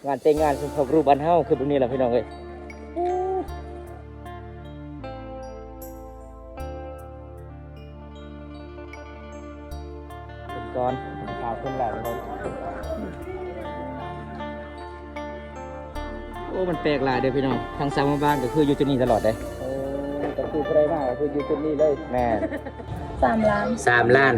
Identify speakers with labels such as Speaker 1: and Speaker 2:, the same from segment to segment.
Speaker 1: งานแต่งงานสุภาพรูปบ้านเฮาคือแบบนี้แหละพี่น้องเอ้ยเป็นก้อนข่าวขึ้นแล้วเลยโอ้มันแปลกหลายเด้อพี่น้องทางสามบ้านก็คืออยู่จุดนี้ตลอดเลย
Speaker 2: ก็คือใครมากคืออยู่จุดนี้เลย
Speaker 1: แม่
Speaker 3: 3 ล้าน
Speaker 1: 3 ล้าน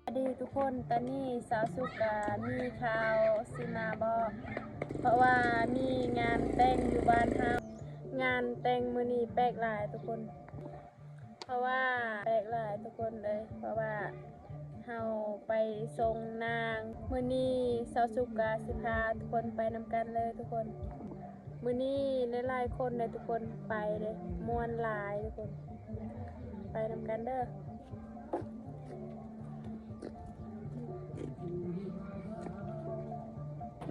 Speaker 3: สวัสดีทุกคนตอนนี้สาวสุกามีข่าวสิมาบอกเพราะว่ามีงานแต่งอยู่บ้านเฮางานแต่งมื้อนี้แปลกหลายทุกคนเพราะว่าแปลกหลายทุกคนเลยเพราะว่าเฮาไปส่งนางมื้อนี้สาวสุกาสิพาทุกคนไปนำกันเลยทุกคนมื้อนี้หลายๆคนเลยทุกคนไปเลยม่วนหลายทุกคนไปนำกันเด้อ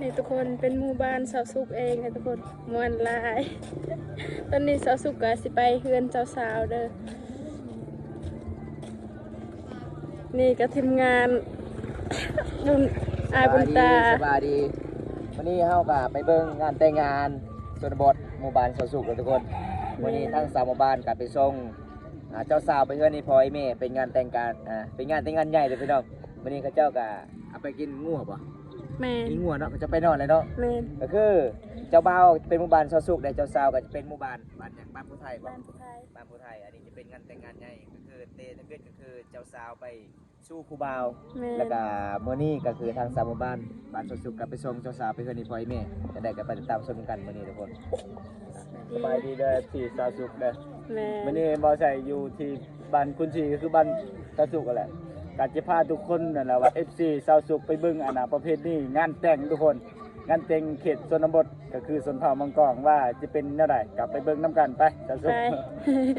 Speaker 3: นี่ทุกคนเป็นหมู่บ้านสาวสุกเองนะทุกคนมวนหลาย ตอนนี้สาวสุกก็สิไปเฮือนเจ้าสาวเด้อนี่ก็ทีมงาน บุญอายบุญตา
Speaker 1: สบายดีวันนี้เฮาก็ไปเบิ่งงานแต่งงานชนบทหมู่บ้านสาวสุขทุกคนวันนี้ทั้ง3หมู่บ้านก็ไปส่งเจ้าสาวไปเฮือนนี่พ่อไอ้แม่เป็นงานแต่งการเป็นงานแต่งงานใหญ่เลยพี่น้องวันนี้เขาเจ้าก็เอาไปกินงัวบ่
Speaker 3: แม่น
Speaker 1: กินงัวเนาะมันจะไปนอนเลยเนาะ
Speaker 3: แม่น
Speaker 1: ก็คือเจ้าบ่าวเป็นหมู่บ้านสาวสุขแต่เจ้าสาวก็จะเป็นหมู่บ้านอย่างบ้านผู้ไทยบ่
Speaker 3: บ้านผู้ไทย
Speaker 1: บ้านผู้ไทยอันนี้จะเป็นงานแต่งงานใหญ่ก็คือเตนเกิดก็คือเจ้าสาวไปสู้ครูบ่าว
Speaker 3: แม่น
Speaker 1: แล้วก็มื้อนี้ก็คือทางสามหมู่บ้านบ้านสวนสุขกับไปส่งเจ้าสาวไปเฮือนนี่พ่อไอ้แม่จะได้กันไปติดตามชมกันมื้อนี้ทุกคน
Speaker 2: สบายดีเด้อที่สาวสุขเด้อ
Speaker 3: แม่
Speaker 2: วันนี้บ่ใส่อยู่ที่บ้านคุณชีก็คือบ้านสาวสุขนั่นแหละการจะพาทุกคนนั่นแหละว่า FC สาวสุขไปเบิ่งประเภทนี้งานแต่งทุกคนงานแต่งเขตชนบทก็คือชนเผ่ามังกรว่าจะเป็นแนวใดกลับไปเบิ่งนํกันไปสาวสุข
Speaker 3: ไป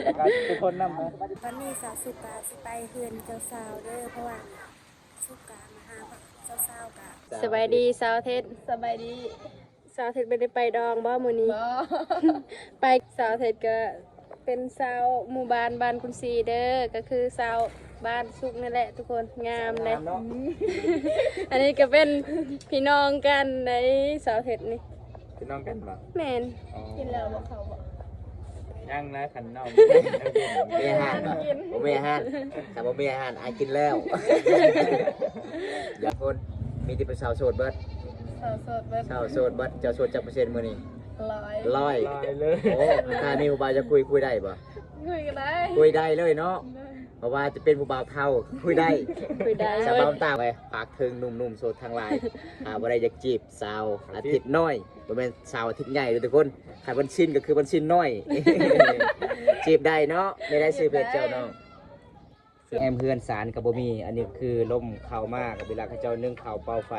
Speaker 2: แล้วก็ทุกคนนำนะ
Speaker 3: วันนี้สาวสุกาสิไปเฮือนเจ้าสาวเด้อเพราะว่าสุกามาหาเจ้าสาวกะสบายดีสาวเทศสบายดีสาวเทศไม่ได้ไปดองบ่มื้อนี้ ไปสาวเทศก็เป็นสาวหมู่บ้านบ้านคุณซีเด้อก็คือสาวบ้านสุกนั่นแหละทุกคนงามเลย อันนี้ก็เป็นพี่น้องกันในสาวเทศนี่
Speaker 2: พี่น้องกันบ่
Speaker 3: แม่น
Speaker 2: กินแล้วบ่เข้าบ่ยังนะขันน้อง
Speaker 1: มีอาหารบ่มีอาหารแต่บ่มีอาหารอายกินแล้ว อย่าคนมีที่เป็นสาวโสดเบิด
Speaker 3: สาวโสดเบิด
Speaker 1: สาวโสดเบิดเจ้าโสดจักเปอร์เซ็นต์มื้อนี้
Speaker 3: ร้อย
Speaker 1: 100
Speaker 2: ลอยเลย
Speaker 1: โอ้ถ้ามีผู้บ่าวจะคุยได้บ่
Speaker 3: คุยกันได้
Speaker 1: คุยได้เลยเนาะเพราะว่าจะเป็นผู้บ่าวเฒ่าคุยได้
Speaker 3: คุยได้
Speaker 1: สาวบ่าวตาไปฝากถึงหนุ่มๆโสดทางไลน์บ่ได้อยากจีบสาวอาทิตย์น้อยบ่แม่นสาวอาทิตย์ใหญ่เด้อทุกคนถ้าวันชินก็คือวันชินน้อย จีบได้เนาะไม่ได้ซื้อเพจเจ้าเนาะแอมเพื่อนสารกับบ่มีอันนี้คือลมเข้ามากกับเวลาเขาเจ้านึ่งข้าวเป่าไฟ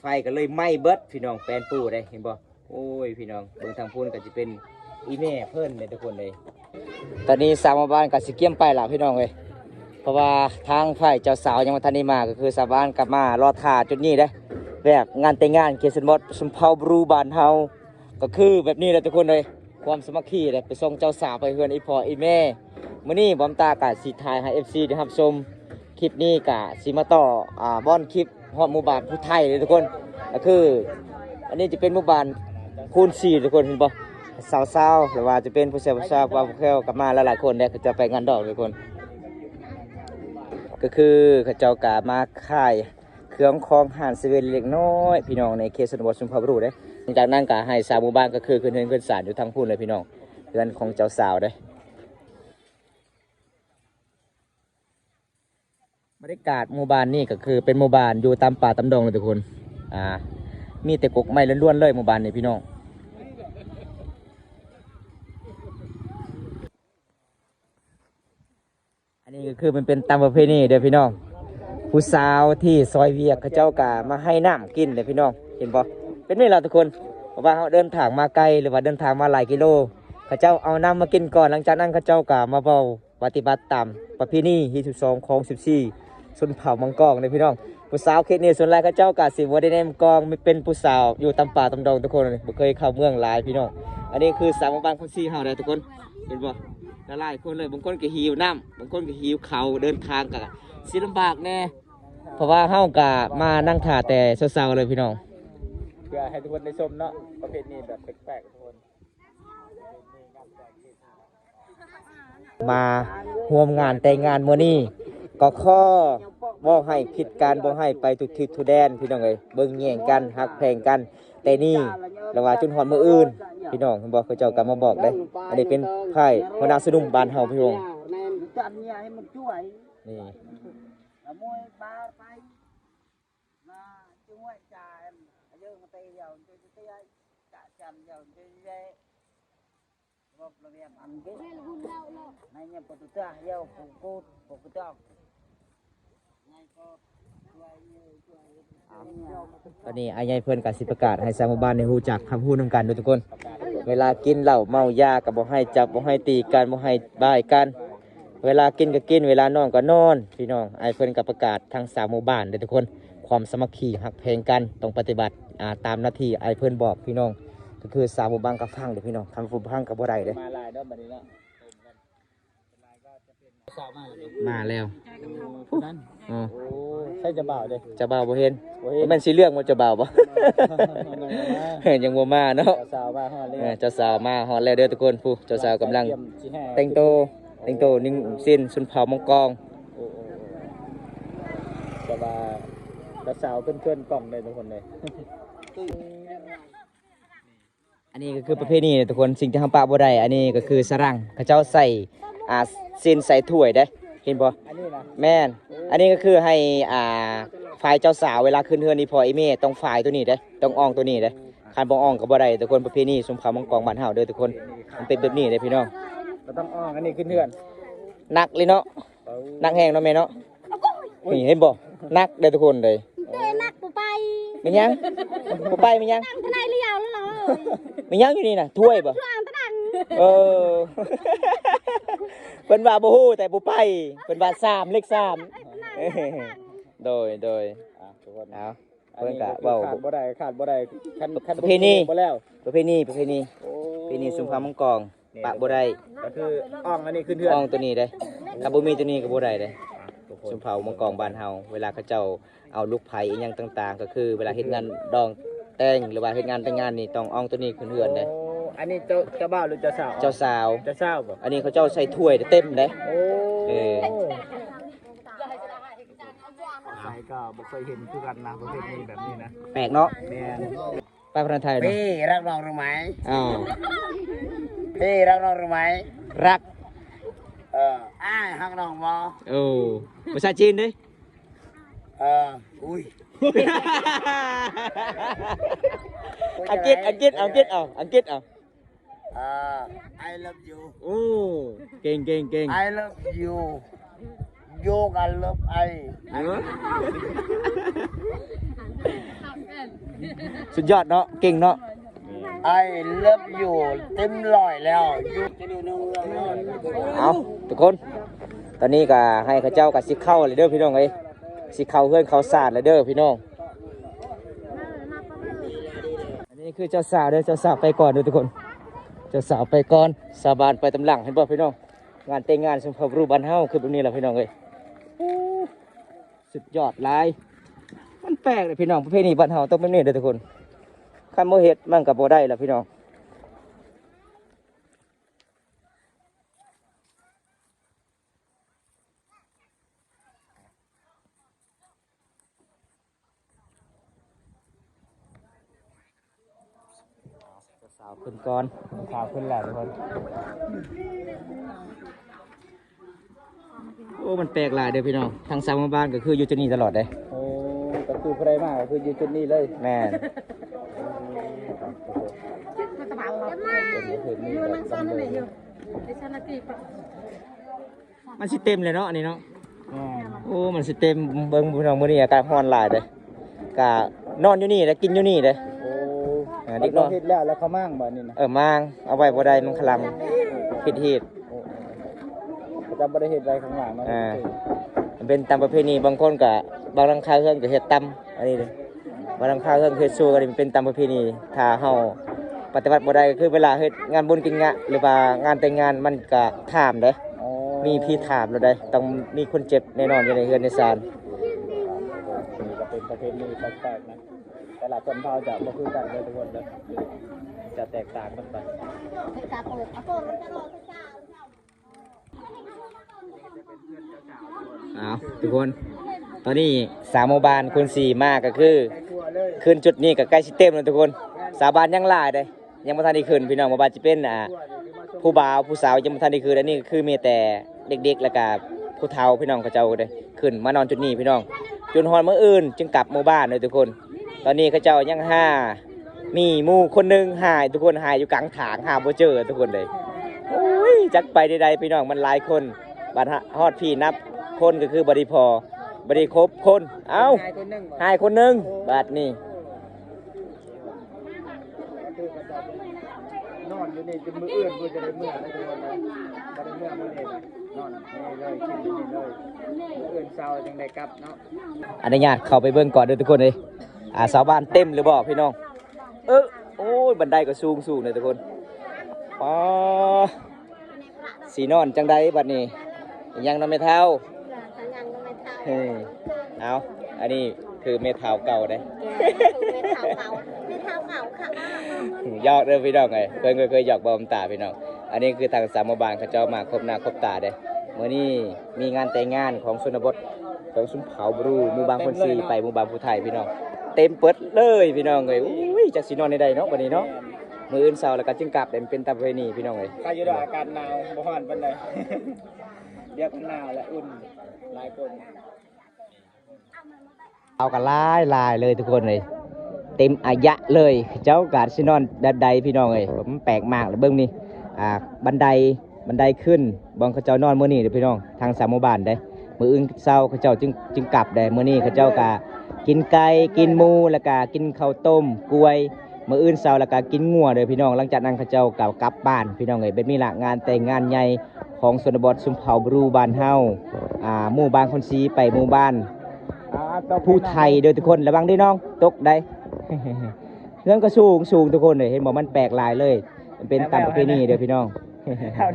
Speaker 1: ไฟก็เลยไหม้เบิดพี่น้องแปลนปูได้เห็นบ่โอ้ยพี่น้องเบิ่งทางพูนก็จะเป็นอีแม่เพิ่นเลยทุกคนเลยตอนนี้สาวหมู่บ้านก็สิเกี่ยมไปล่ะพี่น้องเอ้ยเพราะว่าทางฝ่ายเจ้าสาวยังบ่ทันได้มาก็คือชาวบ้านกลับมารอท่าจุดนี้เด้แบบงานแต่งงานเกียรติสมบัติสมเภาบรูบ้านเฮาก็คือแบบนี้แหละทุกคนเลยความสามัคคีเลยไปส่งเจ้าสาวไปเฮือนอีพ่ออีแม่มื้อนี้บอมตากะสิถ่ายให้ FC ได้รับชมคลิปนี้กะสิมาต่อบอนคลิปฮอดหมู่บ้านผู้ไทยเลยทุกคนก็คืออันนี้จะเป็นหมู่บ้านคูณ4ทุกคนเห็นบ่สาวๆหรือว่าจะเป็นผู้ชายผู้สาวว่าผู้แค่กลับมาหลายๆคนเนี่ยเขาจะไปงานดอกทุกคนก็คือเขาเจ้ากะมาค่ายเครื่องคองหานเซเว่นเล็กน้อยพี่น้องในเขตชนบทชุมพรบุรีเด้หลังจากนั้นก็ให้สาวหมู่บ้านก็คือขึ้นเฮือนขึ้นศาลอยู่ทางพูนเลยพี่น้องเรือนของเจ้าสาวเด้บรรยากาศหมู่บ้านนี่ก็คือเป็นหมู่บ้านอยู่ตามป่าตามดงเลยทุกคนมีแต่กกไม้ล้วนๆเลยหมู่บ้านนี่พี่น้องอันนี้ก็คือมันเป็นตามประเพณีเด้อพี่น้องผู้สาวที่ซอยเวียกเขาเจ้ากะมาให้น้ำกินเลยพี่น้องเห็นบ่เป็นนี่แหละทุกคนเพราะว่าเขาเดินทางมาไกลหรือว่าเดินทางมาหลายกิโลเขาเจ้าเอาน้ำมากินก่อนหลังจากนั้นเขาเจ้ากะมาเบาปฏิบัติตามประเพณีที่12ของ14ชนเผ่ามังกรเลยพี่น้องผู้สาวเขตนี้ส่วนแรกเขาเจ้ากะสิบ่ได้ในมังกรไม่เป็นผู้สาวอยู่ตามป่าตามดงทุกคนบ่เคยเข้าเมืองหลายพี่น้องอันนี้คือสาวหมู่บ้านคน4เฮาเด้อทุกคน เห็นบ่ละลายคนเลยบางคนก็หิวน้ำบางคนก็หิวเขาวเดินทางก็สิลำบากแน่เพราะว่าเฮาก็มานั่งถ่าแต่เช้าๆเลยพี่น้อง
Speaker 2: เพื่อให้ทุกคนได้ชมเนาะประเภทนี้แบบแปลกๆทุกคน
Speaker 1: มาร่วมงานแต่งงานมื้อนี้ก็ข้อบ่ให้ผิดกันบ่ให้ไปทุกทิศทุกแดนพี่น้องเอ้ยเบิ่งแย่งกันฮักแพงกันแต่นี่ระว่าจนฮอดมื้ออื่นพี่น้องเห็นบ่เขาเจ้าก็มาบอกเด้อันนี้เป็นไผ่หัวหน้าสะดุ้งบ้านเฮาพี่น้องนี่ ตอนนี้อายายเพิ่นก็สิประกาศให้ชาวหมู่บ้านได้รู้จักคำพูดนำกันเด้อทุกคน เวลากินเหล้าเมายาก็บ่ให้จับบ่ให้ตีกันบ่ให้บ้ายกัน เวลากินก็กินเวลานอนก็นอนพี่น้องอายเพิ่นก็ประกาศทั้งชาวหมู่บ้านเด้อทุกคน ความสามัคคีฮักเพลงกันต้องปฏิบัติตามหน้าที่อายเพิ่นบอกพี่น้องก็คือชาวหมู่บ้านก็ฟังเด้อพี่น้องคำพูดฟังก็บ่ได้เด้อ
Speaker 2: มาลายเนาะบัดนี้เนาะ
Speaker 1: มาแล้ว
Speaker 2: นั่น
Speaker 1: อ๋อ
Speaker 2: โอ้ใช่จะบ่าวเด้
Speaker 1: เจะบ่าวบ่เห็น
Speaker 2: บ่เห็น
Speaker 1: มันสิเรื่องว่าเจะบ่าวบ่ ยังบ่มาเนาะ
Speaker 2: สาวมาฮอดเลย
Speaker 1: เจ้าสาวมาฮอดแล้วเด้อทุกคนผู้เจ้าสาวกำลัง
Speaker 2: เตรียมสิให้
Speaker 1: แต่งโตวนิ่งสิ้นสุนเผามังกร
Speaker 2: โอ้แต่ว่าสาวเพื่อนๆกล่องเลยทุกคนเลย
Speaker 1: อันนี้ก็คือประเพณีทุกคนสิ่งที่ทำปะบ่ได้อันนี้ก็คือสรังเขาเจ้าใส่สิ้นใส่ถ้วยได้เห็นบ่
Speaker 2: อันนี้นะ
Speaker 1: แม่นอันนี้ก็คือให้ฝ่ายเจ้าสาวเวลาขึ้นเฮือนนี่พออีเมต้องฝ่ายตัวนี้ได้ต้องอ่องตัวนี้ได้คันบ่อ่องก็บ่ได้ทุกคนประเพณีสุนเผามังกรบ้านเฮาเด้อทุกคนมันเป็นแบบนี้เด้อพี่น้อง
Speaker 2: ก็ต้องอ้องอันนี้ขึ้นเพื่อน
Speaker 1: หนักเลยเนาะหนักแห้งเนาะแม่เนาะนี่เห็นบ่หนักเด้อทุกคนเลย
Speaker 3: เด้นักบ่ไป
Speaker 1: มียังบ่ไปมียัง
Speaker 3: ตั้งทนายเลี้ยวแล้วเหรอ
Speaker 1: มียังอยู่นี่น่ะถ้วยบ่
Speaker 3: ช่วงตะดัง
Speaker 1: เออ เพิ่นว่าบ่ฮู้แต่บ่ไปเพิ่นว่า3เลข3โดย
Speaker 2: ทุกคน
Speaker 1: เอาเพิ่นก็เว้า
Speaker 2: ขาดบ่ได้ขาดบ่ได้คัน
Speaker 1: ประเพณี
Speaker 2: บ่แล้ว
Speaker 1: ประเพณี
Speaker 2: โอ้
Speaker 1: ประเพณีสุนทรมังกรปะบ่ได้
Speaker 2: ก็คืออ้องอันนี้ขึ้นเพื่อน
Speaker 1: อ่องตัวนี้ได้ถ้าบ่มีตัวนี้ก็บ่ได้เด้
Speaker 2: ทุกค
Speaker 1: สุ
Speaker 2: น
Speaker 1: นเผามังกรบ้านเฮาเวลาเขาเจ้าเอาลูกไผ่อีหยังต่างๆ ก็คือเวลาเฮ็ดงานดองแต่งหรือว่าเฮ็ดงานแต่งงานนี่ต้องอ่องตัวนี้ขึ้นเฮือนเด้
Speaker 2: โอ้อันนี้เจ้าบ่าวหรือเจ้าสาว
Speaker 1: เจ้าสาว
Speaker 2: เจ้าสาวบ่
Speaker 1: อันนี้เขาเจ้าใส่ถ้วยเต็มเด้
Speaker 2: โอ้
Speaker 1: เออ
Speaker 2: ใครก็บ่เคยเห็นคือกันนะประเภทนี้แบบนี้นะ
Speaker 1: แปลกเนาะ
Speaker 2: แม่น
Speaker 1: ไปประเทศไทยเนาะ
Speaker 4: พี่รักน้องรู้ไหม
Speaker 1: อ้าว
Speaker 4: พี่รักน้องรู้ไหม
Speaker 1: รัก
Speaker 4: อ้ายรักน้องบอ
Speaker 1: โอ้ภาษาจีนดิ
Speaker 4: อุ้ย
Speaker 1: อังกฤษเอา
Speaker 4: I love you
Speaker 1: โอ้เก่ง
Speaker 4: I love you you I love I
Speaker 1: สุดยอดเนาะเก่งเนาะ
Speaker 4: I love you เต็มร้อยแล้ว you
Speaker 1: เอาทุกคน ตอนนี้ก็ให้เขาเจ้ากับสิเข้าเลยเด้อพี่น้องเอ้ยสิเข้าเพื่อนเขาศาสตร์เลยเด้อพี่น้องอันนี้คือเจ้าสาวเด้อเจ้าสาวไปก่อนเด้อทุกคน เจ้าสาวไปก่อนสาบานไปตำหลังเห็นบ่พี่น้องงานแต่งงานสมภพรูปบ้านเฮาคือแบบนี้แหละพี่น้องเอ้ยโอ้สุดยอดหลายมันแปลกเลยพี่น้องประเพณีบ้านเฮาต้องแบบนี้เด้อทุกคนคันบ่เฮ็ดมันก็บ่ได้ล่ะพี่น้องสาวขึ้นก่อน
Speaker 2: ข่าวขึ้นแล้วทุกคน
Speaker 1: โอ้มันแปลกหลายเด้อพี่น้องทางสาวบ้านก็คืออยู่ที่นี่ตลอดเลย
Speaker 2: โอ้ก็คือผู้ใดมาก็คืออยู่จุดนี้เลย
Speaker 1: แม่น
Speaker 3: อยู่นั่งซ้อนนั่นแหละอยู่ไอ้ชนะกีบ
Speaker 1: มันสิเต็มเลยเนาะอันนี้เนาะ
Speaker 2: แม่
Speaker 1: โอ้มันสิเต็มเบิ่งพี่น้องมื้อนี้อากาศร้อนหลายเด้อกะนอนอยู่นี่แล้วกินอยู่นี่เด้
Speaker 2: โอ้
Speaker 1: เด็กน้อย
Speaker 2: เฮ็ดแล้วแล้วเขามั่งบ่นี่นะ
Speaker 1: มางเอาไว้บ่ได้มันคลำผิดเหตุ
Speaker 2: ประจำบ่ได้เฮ็ดอะไรข้างหลังเนาะ
Speaker 1: มันเป็นตามประเพณีบางคนก็บางหลังคาเฮือนก็เฮ็ดตำอันนี้เด้บางหลังคาเฮือนเฮ็ดสู้กันนี่มันเป็นตามประเพณีถ้าเฮา ปฏิบัติบ่ได้ก็คือเวลาเฮ็ดงานบุญกินงะหรือว่างานแต่งงานมันก็ถามเด้
Speaker 2: อ๋อ
Speaker 1: มีพี่ถามแล้วได้ต้องมีคนเจ็บแน่นอนอยู่ในเฮือนในศาล
Speaker 2: นี่ก็เป็นประเพณีแปลกๆนะแต่ละชนเผ่าจะบ่คือกันเลยทุกคนเด้อจะแตกต่างกันไป
Speaker 1: เอาทุกคนตอนนี้สามหมู่บ้านคนสี่มากก็คือขึ้นจุดนี้ก็ใกล้สิเต็มแล้วทุกคนสาบานยังหลายเลยยังบ่ทันได้ขึ้นพี่น้องบ่ว่าจะเป็นผู้บ่าวผู้สาวยังบ่ทันได้ขึ้นอันนี้ก็คือมีแต่เด็กๆแล้วก็ผู้เฒ่าพี่น้องเขาเจ้าเด้ขึ้นมานอนจุดนี้พี่น้องจนฮอดมื้ออื่นจึงกลับหมู่บ้านเลยทุกคน ตอนนี้เขาเจ้ายังหามีหมู่คนหนึงหายทุกคนหายอยู่กลางถางหาบ่เจอทุกคนเลยโอ้ยจักไปใดๆพี่น้องมันหลายคนบัดฮอดพี่นับคนก็คือบริพอบริครบคนเอ้าหายคนหนึงบาดนี้
Speaker 2: นอนอยู่นี่จนมื้ออื่นเพื่อจะได้เมื่อได้ทุกคนเลยบ่ได้เมื่อมื้อนี้นะนอนนี่เลยกินอยู่นี่เลยมื้ออื่นเช้าจังได้กลับเนาะ
Speaker 1: อนุญาตเข้าไปเบิ่งก่อนเด้อทุกคนเลยสาวบ้านเต็มหรือบ่พี่น้องโอ้ยบันไดก็สูงเลยทุกคนอ๋อสีนอนจังไดบัดนี้ยังนำไม่เท่าเฮ้ยเอาอันนี้คือเมทัลเก่าเด้หยอกเด้อพี่น้องไงเคยหยอกบอมตาพี่น้องอันนี้คือทางสามหมู่บ้านเขาเจ้ามาครบหน้าครบตาเด้มื้อนี้มีงานแต่งงานของชนบทของชุมเผาบรูหมู่บ้านคนซีไปหมู่บ้านผู้ไทยพี่น้องเต็มเปิดเลยพี่น้องเอ้ยอุ้ยจักสินอนในใดเนาะบัดนี้เนาะมื้ออื่นเช้าแล้วก็จึงกลับเต็มเป็นตามประเพณีพี่น้องเอ้ย
Speaker 2: ใครอยู่ด้วยอากาศหนาวบ่ฮ้อนปานใด เรียกหนาวและอุ่นหลายคน
Speaker 1: เอากันลายเลยทุกคนเลยเต็มอายะเลยเจ้ากาดสินอนดัดใดพี่น้องเอ้ยผมแปลกมากเลยเบิ่งนี่บันไดขึ้นบางเขาเจ้านอนมื้อนี้เด้อพี่น้องทางสามหมู่บ้านได้มื้ออื่นเช้าเขาเจ้าจึงกลับได้มื้อนี้เขาเจ้ากะกินไก่กินหมูแล้วก็กินข้าวต้มกล้วยมื้ออื่นเช้าแล้วก็กินงัวเด้อพี่น้องหลังจากนั้นเขาเจ้าก็กลับบ้านพี่น้องเอ้ยเป็นมีละงานแต่งงานใหญ่ของชนบทชุมเผ่าบรูบ้านเฮาหมู่บ้านคนซีไปหมู่บ้านผู้ไทยเด้อทุกคนระวังด้วยน้องตกได้ เรื่องก็สูงทุกคนเลยเห็นบอกมันแปลกหลายเลยมันเป็นตามประเพณีเด้อพี่น้อง
Speaker 3: เอา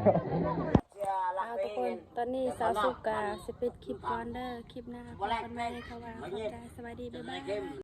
Speaker 3: ทุกคนตอนนี้สาวสุกกาสปิดคลิปก่อนเด้อคลิปหน้าพบกันใหม่ค่ะว่าขอบใจสวัสดีบ๊ายบาย